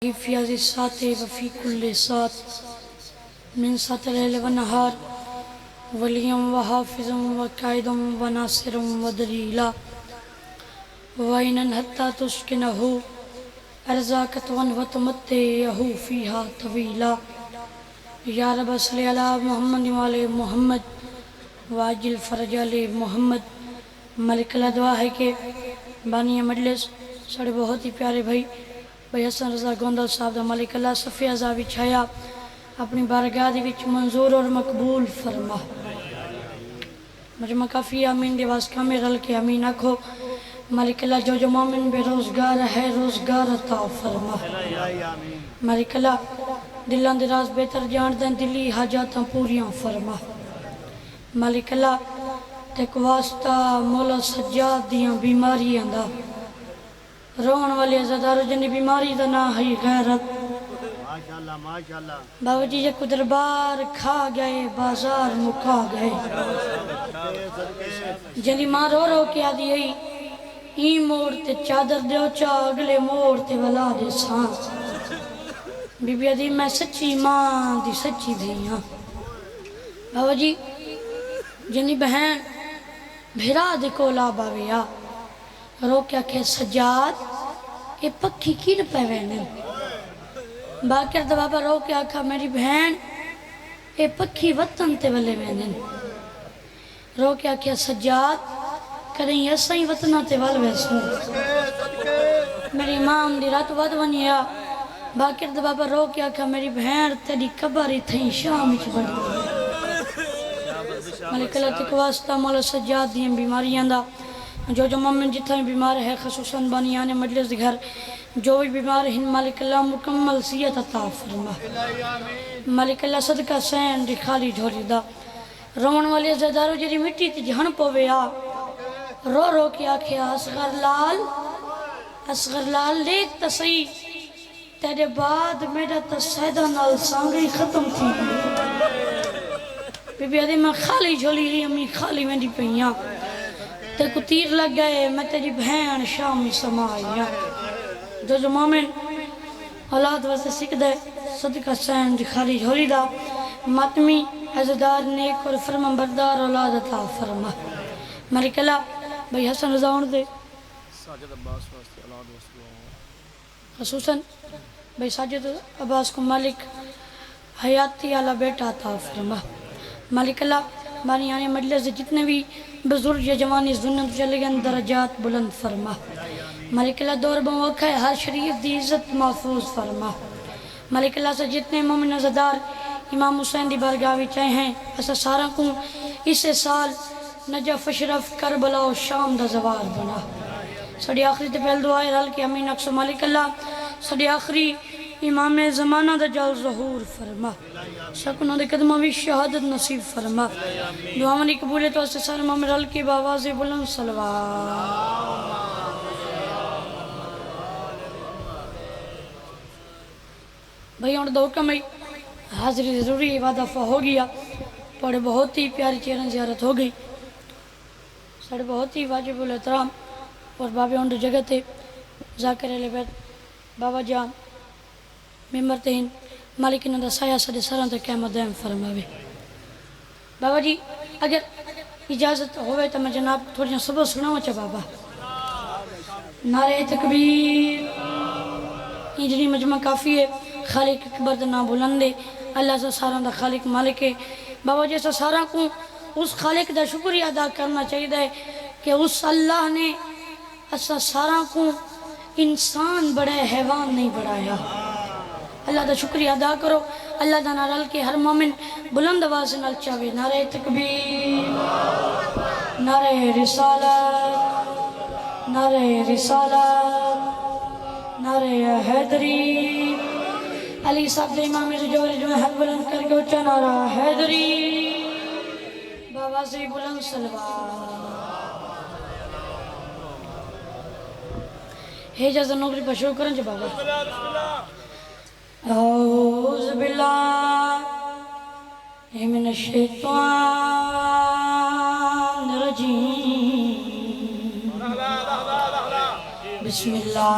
في هذه الساعة وفي كل ساعة من ساعة الليل والنهار وليا وحافظا وقائدا وناصرا ودليلا وعينا حتى تسكنه أرزاك وتمتعه فيها طويلا یا رب صلی علی محمد وعلی محمد واجل فرج علی محمد۔ ملک اللہ دعا ہے کہ بانی مجلس سڑے بہت ہی پیارے بھائی حسن رضا گوندل صاحب دا ملک اللہ صفی عزا بچھایا اپنی بارگاہ دی وچ منظور اور مقبول فرما۔ مجمع کافی آمین دی واس کامے رل کے آمین آکھو۔ ملک اللہ جو جو مومن بے روزگار ہے روزگار عطا فرما۔ ملک اللہ دلان دراز بہتر جان دیں دلی حاجاتاں پوریاں فرما۔ ملک اللہ تیک واسطہ مولا سجاد دیاں بیماریاں دا رون والے عزادارو جنی بیماری دا نا ہے غیرت۔ بابا جی جے کو دربار کھا گئے بازار مکا گئے جنی ماں رو رو کیا دی این موڑ تے چادر دیو چا اگلے موڑ تے ولا دے سانس۔ بی بی دی میں سچی ماں دی سچی دھیاں۔ بابا جی جنی بہن بھیرا دے کولا باویا رو کیا کہ سجاد یہ پکھی کی نہ پہ وینن۔ باکر دا بابا رو کیا کہا میری بہن یہ پکھی وطن تے والے وینن۔ رو کیا کہ سجاد کریں ایسا ہی وطنہ تے وال ویسوں۔ میری ماں دی رات ود ونیا باکر دا بابا رو کیا کہا میری بہن تیری کباری تھیں شام اچ بڑھ گئی۔ ملک اللہ تک واسطہ مولا سجاد دیں بیماریاں دا جو جو مومن جتنا بیمار ہے خصوصاً بانیان مجلس گھر جو بھی بیمار ہیں ملک اللہ مکمل صحت عطا فرما۔ ملک اللہ صدقہ سین دی خالی جھولی دا رون والے زیدارو جری مٹی تی جہن پویا رو رو کیا کھیا اصغر لال لیک تصحیح تیرے بعد میرا تسیدہ نال سانگری ختم تھی۔ بی بی آدھی میں خالی جھولی ہی امی خالی میں دی پہیاں تے کو تیر لگ گئے میں تیری بہن شامی سمائیاں۔ جو جو مومن اولاد واسے سکھ دے صدقہ سین دی خالی جھولی دا ماتمی عزدار نیک اور فرمان بردار اولاد عطا فرما۔ ملک اللہ بھائی حسن رضا ہونے دے ساجد عباس واسطے اولاد واسطے خصوصاً بھائی ساجد عباس کو ملک حیاتی علی بیٹا عطا فرما۔ ملک اللہ بانی آنے مجلس جتنے بھی بزرگ یا جوانی زنت چلے گئے درجات بلند فرما۔ ملک اللہ دور بموقع ہے ہر شریف دی عزت محفوظ فرما۔ ملک اللہ سے جتنے مومن عزدار امام حسین دی بارگاہ چاہے ہیں ایسا سارا کو اس سال نجف اشرف کربلا و شام دا زوار بنا۔ سڑی آخری تے پہل دعائے رل کے امین اقصو ملک اللہ سڑی آخری امام زمانہ دا جال ظہور فرما۔ سکنوں دے قدمہ بھی شہادت نصیب فرما۔ دعا منی قبولے تو اس سے سارے امام رل کی باواز بلند صلوات۔ بھائی انہوں دو حکم ہے حاضری ضروری وعدہ فا ہو گیا پڑے بہت ہی پیاری چیرن زیارت ہو گئی سڑے بہت ہی واجب الاحترام اور بابے انہوں جگہ تے ذاکر علیہ بیت بابا جان ممبر تہین مالک انہوں دا سایہ سڑے سران تک قیمت دائم فرماوے۔ بابا جی اگر اجازت ہوئے تو میں جناب تھوڑی جان صبح سناؤں چا بابا نعرہ تکبیر ہجری مجمع کافی ہے خالق اکبر دا نام بلندے اللہ سے سارا دا خالق مالک ہے۔ بابا جیسا سارا کو اس خالق دا شکریہ ادا کرنا چاہیے کہ اس اللہ نے ایسا سارا کو انسان بڑے حیوان نہیں بڑھایا۔ اللہ دا شکریہ ادا کرو اللہ دا نعرہ کے ہر مومن بلند آواز نال چاہوے نعرہ تکبیر نعرہ رسالت نعرہ رسالت نعرہ حیدری علی صاحب دے امام رجوع جو حد بلند کر کے اچھا نعرہ حیدری بابا سے بلند صلوات۔ حجاز نوکری پر شروع کریں جو بابا اعوذ باللہ من الشیطان الرجیم بسم اللہ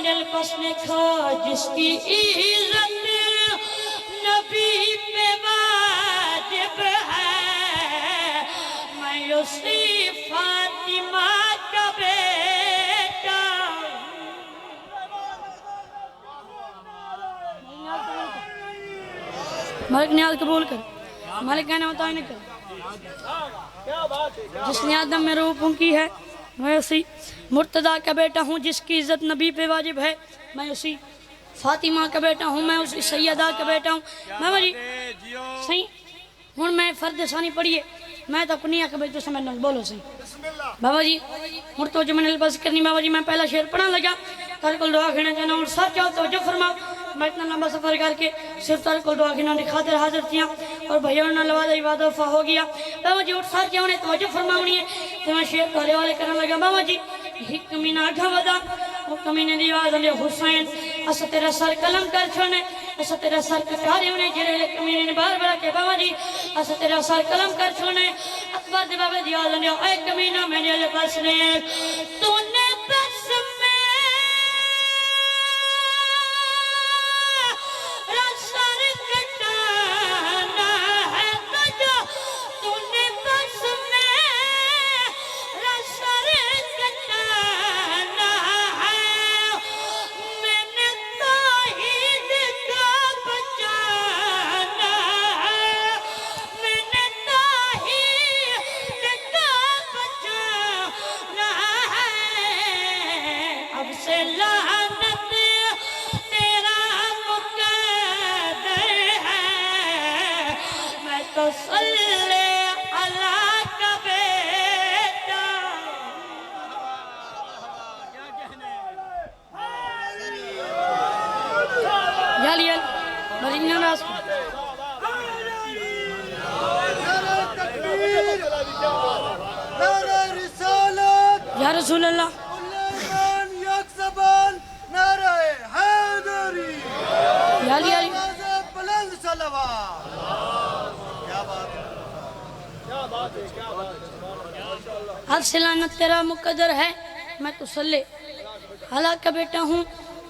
میں دل پس لکھا جس کی عزت نبی پہ واجب ہے میں اسی فاطمہ کا بیٹا مالک نیاز قبول کر مالک کہنا مطاعی نہیں کر جس نے آدم میں روح پھونکی ہے میں اسی مرتضیٰ کا بیٹا ہوں جس کی عزت نبی پہ واجب ہے میں اسی فاطمہ کا بیٹا ہوں میں اسی سیدہ کا بیٹا ہوں بابا جی صحیح ہوں میں فرد ثانی پڑھیے میں تو اپنی آنکھ بیٹھو سمجھنا بولو صحیح بابا جی مرتو جو میں نے الباس کرنی بابا جی میں پہلا شعر پڑھا لگا تارے کل دعا کھینا چاہنا اور سب چاہو توجہ فرماؤ میں اتنا لمبا سفر کر کے صرف تارے کل دعا کھینا خاطر حاضر تھیا اور بھائیوں نے لوازہ عبادت وفا ہو گیا بابا جی اور سب چاہو نے توجہ فرماؤنی ہے تو میں شعر پہلے والے کرنے لگا بابا جی حکمی ناکھا ودا حکمی نے دیواز علی حسین اسا تیرا سر قلم کر چھونے اسا تیرا سر کٹاری ہونے جرے حکمی نے بار بار کے بابا جی اسا تیرا سر قلم کر چھونے اکبر دے بابا دیواز علی اے کمینہ میں نے پس نے تو نے پس میں رسر کٹانا ہے تجھا تو نے پس میں رسر کٹانا ہے میں نے توحید کا بچانا ہے میں نے توحید کا بچانا ہے اب سے لعنت تیرا مقدر ہے میں تو صلی اللہ کا بیٹا یال یال بھلی ناراض نعرہ رسالت یا رسول اللہ ایمان یک زبان نعرہ حیدری یال یال آواز بلند صلوات کیا بات ہے اب سے لعنت تیرا مقدر ہے میں تو صلی اللہ کا بیٹا ہوں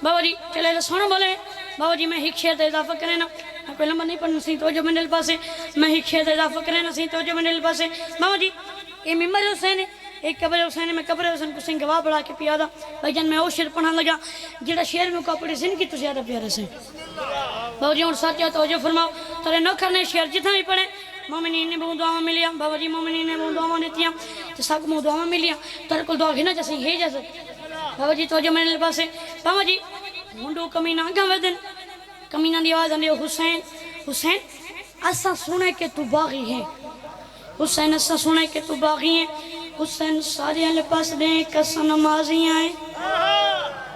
بابا جی چلے سونا بولے بابا جی میں ہی شعر تے اضافہ کرے نا میں کوئی لمبا نہیں پڑھنا سی تو جو میں نے پاسے میں ہی شعر تے اضافہ کرے نا سی تو جو میں نے پاسے بابا جی یہ ممبر حسین ہے ایک قبر حسین میں قبر حسین کو سنگ گواہ بڑھا کے پیا دا بھائی جان میں وہ شعر پڑھا لگا جڑا شعر میں کو پڑھی سن کی تو زیادہ پیارے سے بابا جی اور ساتھیہ توجہ فرماؤ تارے نہ کرنے شعر جتنا بھی پڑھے مومنین نے بہت دعاواں ملیا بابا جی مومنین نے بہت دعاواں دیتیاں تو سب کو دعاواں ملیا تارے کل دعا گھنا جیسے ہی جیسے بابا جی توجہ میں نے پاسے بابا جی ہنڈو کمینہ آگا ودن کمینہ دی آواز آنے حسین حسین اسا سنے کہ تو باغی ہے حسین اسا سنے کہ تو باغی ہے حسین سارے اللہ پاس دیں کسا نمازی آئیں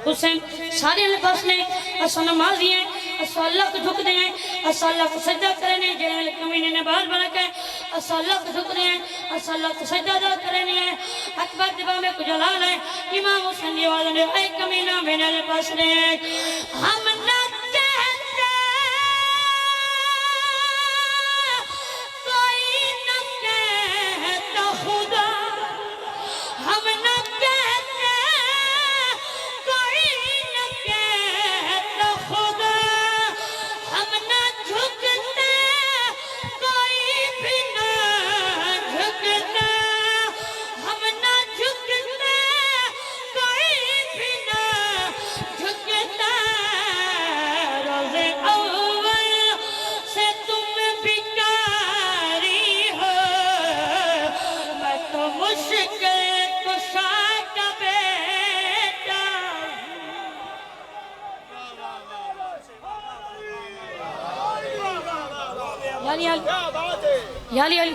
حسین سارے اللہ پاس دیں کسا نمازی آئیں اسا اللہ کو جھک دیں اسا اللہ کو سجدہ کرنے جنہل کمینے نے بہت بڑا کہیں اسا اللہ کو جھک دیں اسا اللہ کو سجدہ کرنے اکبر دبا میں کو جلال ہے امام حسین دی آواز نے اے کمینہ میرے اللہ پاس دیں ہم نہ کہتے کوئی نہ کہتا خدا ہم نہ کہتے کوئی نہ کہتا خدا ہم نہ جھکتے کوئی بھی نہ جھکتا ہم نہ جھکتے کوئی بھی نہ جھکتا روز اول سے تم بھکاری ہو میں تو مشکل کشا کا بیٹا یالی یالی یالی یالی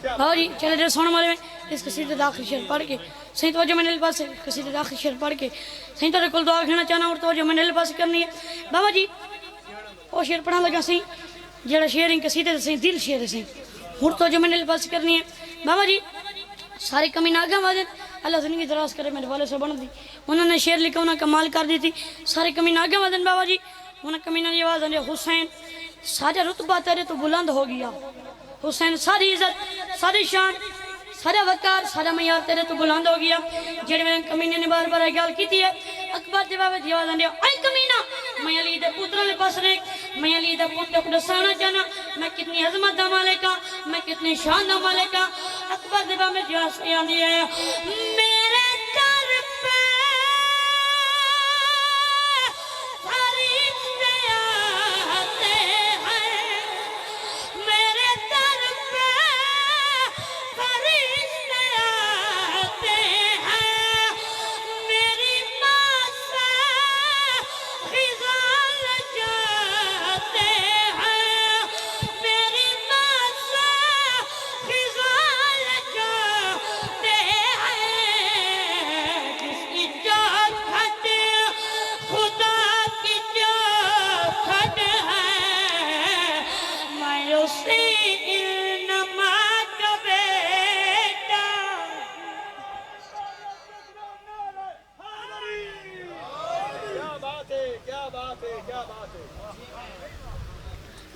بابا جی چلے جائے سونا والے میں اس قصیدہ داخل شعر پڑھ کے صحیح توجہ میں نے لباس سے قصیدہ داخل شعر پڑھ کے صحیح طرح کل دعا کھینا چاہنا اور توجہ میں نے لباس کرنی ہے بابا جی وہ شعر پڑھا لگا صحیح جڑا شعر ان قصیدے سے دل شعر سے اور توجہ میں نے لباس کرنی ہے بابا جی سارے کمی ناگاہ واجد اللہ زندگی دراز کرے میرے والے سے بن دی انہوں نے شعر لکھا انہوں نے کمال کر دی تھی سارے کمی ناگاہ واجد بابا جی انہوں نے کمی ناگاہ واجد حسین سارے رتبہ تیرے تو بلند ہو گیا حسین ساری عزت ساری شان سارا وقار سارا معیار تیرے تو بلند ہو گیا جڑے میں کمینے نے بار بار گل کیتی ہے اکبر جواب دی آواز آندی اے کمینہ میں علی دے پتر دے پاس رہ میں علی دے پتر کو دسانا چاہنا میں کتنی عظمت دا مالک ہاں میں کتنی شان دا مالک ہاں اکبر جواب میں جواز آندی ہے میرے در پہ فرشتے آتے ہیں میرے در پہ فرشتے آتے ہیں میری ماں سے خزان جاتے ہیں میری ماں سے خزان جاتے ہیں جس کی چوکھٹ خدا کی چوکھٹ ہے میں اسی علما کا بیٹا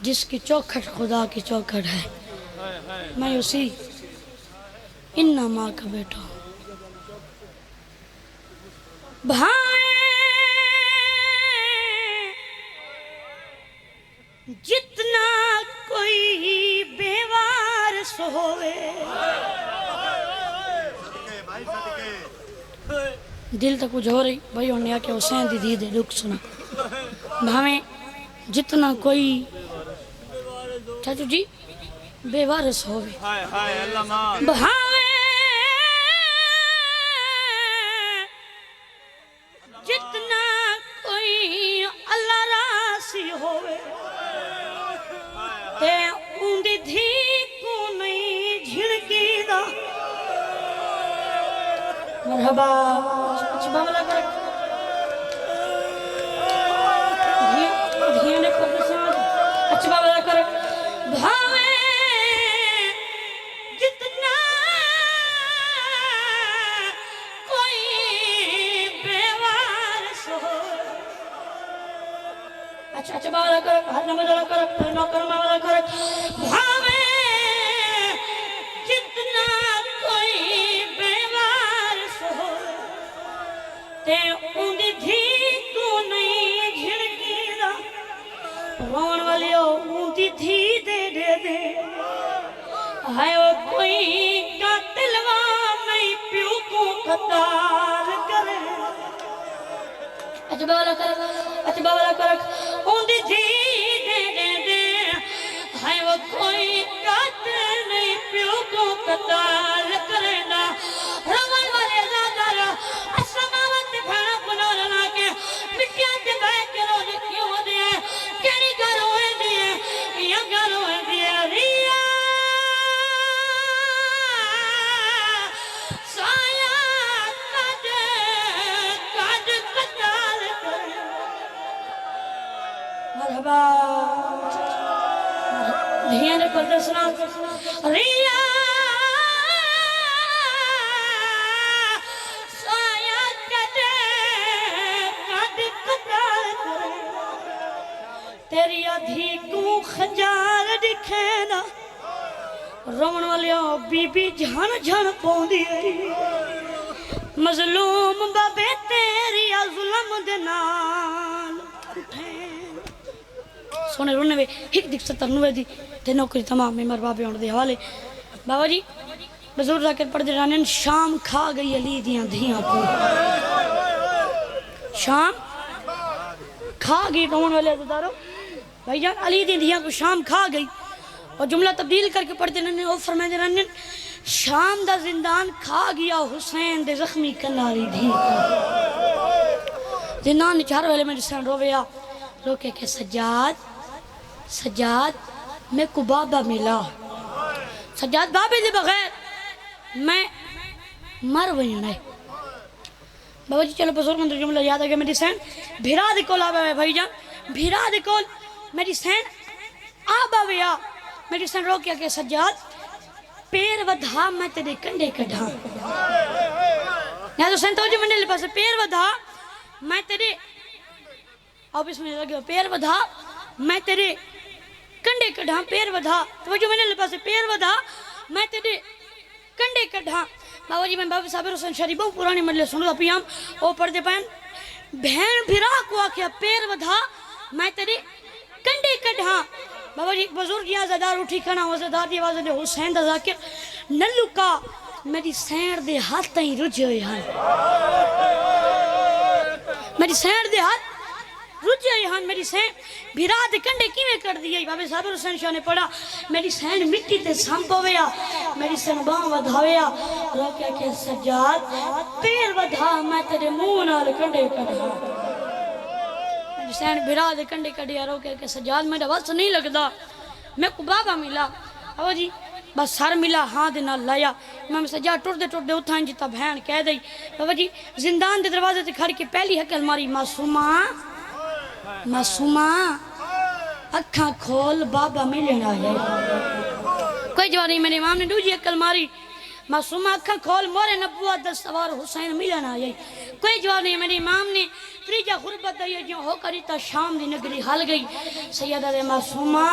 جس کی چوکھٹ خدا کی چوکھٹ ہے میں اسی انما کا بیٹا ہوں بھائیں جتنا کوئی بیوارث ہوئے بھائی صدقے دل تک کچھ ہو رہی بھائی ہونے آکے حسین دی دید دکھ سنا بھاویں جتنا کوئی چاچو جی بے وارث ہوئے بھاویں جتنا کوئی اللہ راسی ہوئے تے اوندی دھی کو نہیں جھڑکی دا مرحبا اچھا بابلا کر دھیانے کو پسند اچھا بابلا کر بھاویں جتنا کوئی بیوارث ہو اچھا بابلا کر ہر نمبر والا کر نوکر بابلا کر بھاویں جتنا کوئی بیوارث ہو تے اوندی دھی کو نہیں جھڑکی دا رون والیو اوندی دھی دے دے دے ہے وہ کوئی قاتل نہیں پیو کو قتال کرے اچھا بابلا کر اوندی دھی دے دے دے ہے وہ کوئی قاتل نہیں پیو کو قتال کرے نا رون والے زادارا اسماوات بھانا بنا لنا کے مٹیاں دے بے کے رونے کیوں دے کیڑی گروے دے یا گروے دے ریا سایہ کد قتال کرے مرحبا دھیان کو دسنا ریا سایہ قد قتال کرے تیری آدھی کو خجال دکھے نا رون والیوں بی بی جھن جھن پوندی مظلوم بابے تیری ظلم دے نال سونے رونے وے ایک دیکھ 97 دی تے نوکری تمام ممبر بابے ہونے دے حوالے بابا جی بزرگ راکر پڑھ دے رانن شام کھا گئی علی دیاں دھیاں پو شام کھا گئی رون والے عزدارو بھائی جان علی دیاں دھیاں کو شام کھا گئی اور جملہ تبدیل کر کے پڑھ دے رانن اور فرمائے دے رانن شام دا زندان کھا گیا حسین دے زخمی کناری دھی زندان نچار والے میں جسان رویا روکے کہ سجاد میں کو بابا ملا سجاد بابے دے بغیر میں مر وہی نہیں بابا جی چلو بزرگ اندر جملہ یاد آگیا میری سین بھیرا دے کول آبا ہے بھائی جان بھیرا دے کول میری سین آبا ویا میری سین روکیا کہ سجاد پیر ودھا میں تیرے کنڈے کڑھا تو سین توجہ منڈے لے پاس پیر ودھا میں تیرے آپ اس میں لگے پیر ودھا میں تیرے کنڈے کڑھا پیر ودھا توجہ منڈے لے پاس پیر ودھا میں تیرے کنڈے کڈھا بابا جی میں بابا صابر حسین شریف بہت پرانی مجلس سنو پیام او پڑھ دے پین بہن بھرا کو آکھیا پیر ودھا میں تیری کنڈے کڈھا بابا جی بزرگ یہاں زدار اٹھی کھنا وزدار دی آواز دے حسین دا ذاکر نلو کا میری سین دے ہاتھ تائیں رجے ہوئے ہاں میری سین دے ہاتھ رجے ہوئے ہاں میری سین بھیرا دے کنڈے کیویں کر دیئے بابا صابر حسین شاہ نے پڑھا میری سین مٹی تے سامپ ہویا میری سین باں ودھاویا روکیا کہ سجاد پیر ودھا میں تیرے منہ نال کنڈے کڈھا میری سین بھیرا دے کنڈے کڈھیا روکیا کہ سجاد میرا وقت نہیں لگدا میں کو بابا ملا بابا جی بس سر ملا ہاں دے نال لایا میں سجاد ٹر دے اتھائیں جتا بہن کہہ دئی بابا جی زندان دے دروازے تے کھڑ کے پہلی حکل ماری معصومہ معصومہ اکھاں کھول بابا ملن آیا کوئی جواب نہیں میرے امام نے دوجی عقل ماری معصومہ اکھاں کھول مورے نبوت دستوار حسین ملن آیا کوئی جواب نہیں میرے امام نے تریجہ غربت دیا جو ہو کری تا شام دی نگری حل گئی سیدہ دے معصومہ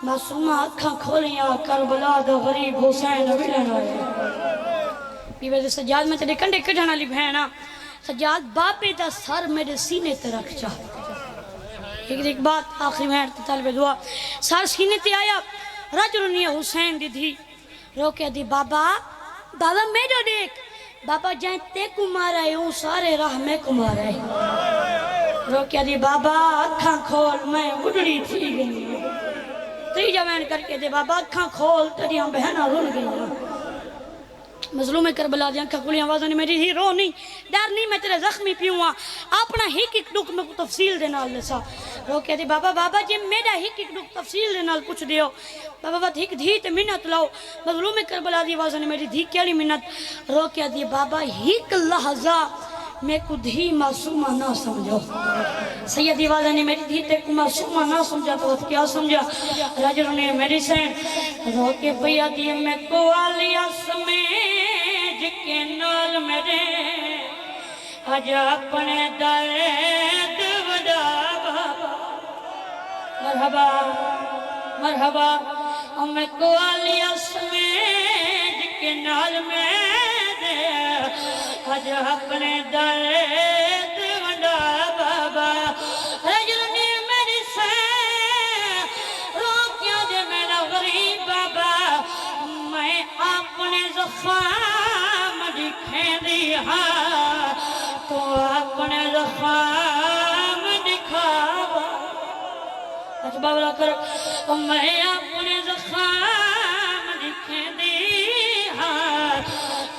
معصومہ اکھاں کھولیاں کربلا دا غریب حسین ملن آیا بیوے دے سجاد میں تیرے کنڈے کڈھانا لی بہنا سجاد باپے دا سر میرے سینے تے رکھ جا ایک بات آخری میں طالب دعا سار سینے تے آیا رجلنی حسین دی دھی روکے دی بابا بابا میرا دیکھ بابا جائیں تے کو مارا ہے ہوں سارے راہ میں کو مارا ہے روکے دی بابا اکھاں کھول میں اڑڑی تھی گئی تریجہ میں کر کے دے بابا اکھاں کھول تریاں بہنہ رول گئی مظلوم کربلا دی انکھا کھولی آوازوں نے میری ہی رو نہیں ڈر نہیں میں تیرے زخمی پیوں اپنا ہیک ایک ڈک میں کو تفصیل دے نال لسا رو کہہ دی بابا جی میرا ہیک ایک ڈک تفصیل دے نال پوچھ دیو بابا ہیک دھی تے منت لاؤ مظلوم کربلا دی آوازوں نے میری دھی کیلی منت رو کہہ دی بابا ہیک لحظہ میں کو دھی معصومہ نہ سمجھو سیدی والا نے میری دھی تے کو معصومہ نہ سمجھا تو کیا سمجھا راجر نے میری سین رو کے پیا دی میں کو آلیا سمیج کے نال میرے آج اپنے درد ودا بابا مرحبا مرحبا میں کو آلیا سمیج کے نال میرے آج اپنے درد ودا بابا رجل نے میری سین روکیا دے میرا غریب بابا میں اپنے زخام دکھیں دیا تو اپنے زخام دکھاوا اچھا بابا کر میں اپنے زخام دکھیں دیا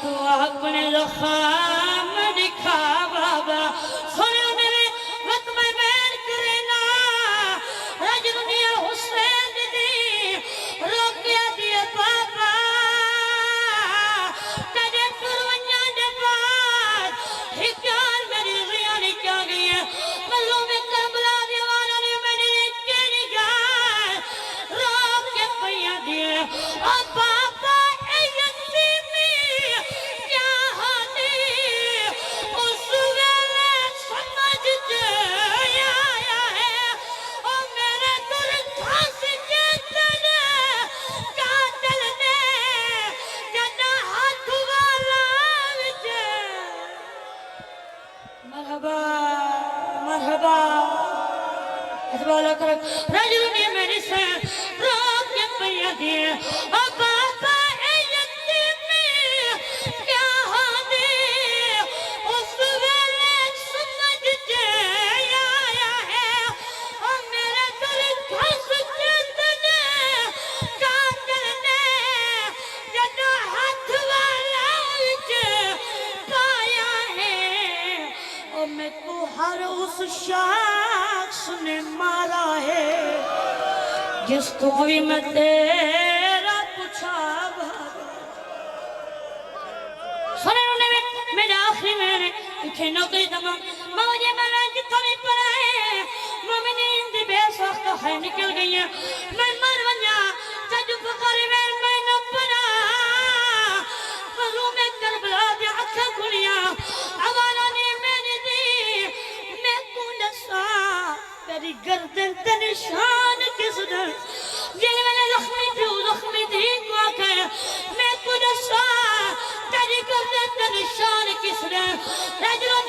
تو اپنے زخام دکھا بابا سنو میرے وقت میں بین کرنا رجلنی حسین دی روکیا دیا بابا تجھے کرونیا دے بعد حکار میری غیانی کیا گئی ہے مظلوم کربلا دیوانا نے میری کیلی گائے روک کے پیا دیئے بابا رجل نے میری سین روک کے پیا دیئے بابا اے یتیمی کیا ہادی اس ویلے سمجھ جے آیا ہے میرے دل دھس کے تجھے قاتل نے جدو ہاتھ والا وچے پایا ہے میں کو ہر اس شخص نے مارا ہے جس کو بھی میں تیرا پوچھا سنے انہوں نے میرے آخری میں نے پیچھے نوکری تمام مجھے میں جتھا بھی پڑا ہے مومنین دی بے سخت ہے نکل گئی ہیں میں مر ونیا جج فقری میں نہ پڑا مظلوم کربلا دی اکھا کھلیاں عوالا نے میری دی میں کون دسا تیری گردن تے نشان کس در جن میں نے زخمی پیو زخمی دی کو آکھے میں کو دسا تے جدوں